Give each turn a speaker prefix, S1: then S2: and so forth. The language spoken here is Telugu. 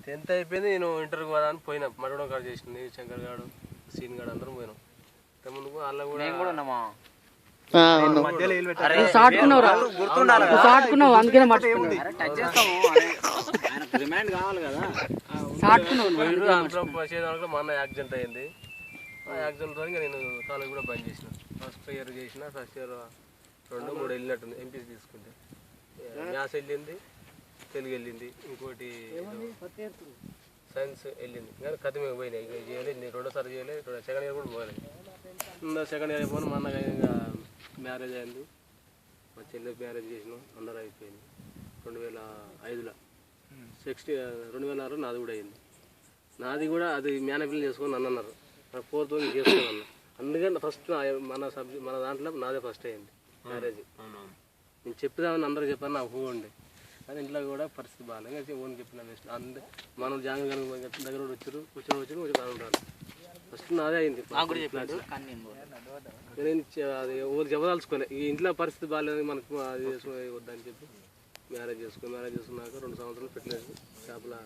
S1: 10th అయిపోయింది. నేను ఇంటర్కి పోదాని పోయినా. మడవడం కాడ చేసింది శంకర్ గాడు, సీన్ గాడు అందరం పోయినాం. ముందుకు వాళ్ళ కూడా మా అన్న యాక్సిడెంట్ అయింది. ఆ యాక్సిడెంట్తో నేను కాలేజ్ కూడా బంద్ చేసిన. ఫస్ట్ ఇయర్ చేసిన. First year 2-3 వెళ్ళినట్టుంది. ఎంపీసీ తీసుకుంటే మ్యాథ్స్ వెళ్ళింది, తెలుగు వెళ్ళింది, ఇంకోటి సైన్స్ వెళ్ళింది. కానీ కథమే పోయినాయి. ఇక చేయలేదు. నేను 2వ సారి చేయలేదు. సెకండ్ ఇయర్ కూడా పోలేదు. సెకండ్ ఇయర్ అయిపోయినా మా అన్నగా ఇంకా మ్యారేజ్ అయింది. మా చెల్లి మ్యారేజ్ చేసినాం. అందరూ అయిపోయింది. 2005లో 2006 నాది కూడా అయింది. నాది కూడా అది మేనపిల్లలు చేసుకొని నన్ను అన్నారు. నాకు 4th చేసుకోవాలన్నా. అందుకని ఫస్ట్ మన దాంట్లో నాదే ఫస్ట్ అయింది మ్యారేజ్. నేను చెప్దామని అందరూ చెప్పాను. నాకు ఉండే కానీ ఇంట్లో కూడా పరిస్థితి బాగాలేదు. ఓన్ చెప్పిన బెస్ట్. అందరూ మనం జాంగ దగ్గర వచ్చారు బాగుంటారు. ఫస్ట్ నాదే అయింది. నేను అది ఊరు చెప్పదలుచుకోలే. ఈ ఇంట్లో పరిస్థితి బాగాలేదు మనకు అది వద్దని చెప్పి మ్యారేజ్ చేసుకున్నాక 2 సంవత్సరాలు పెట్టలేదు. షాపులో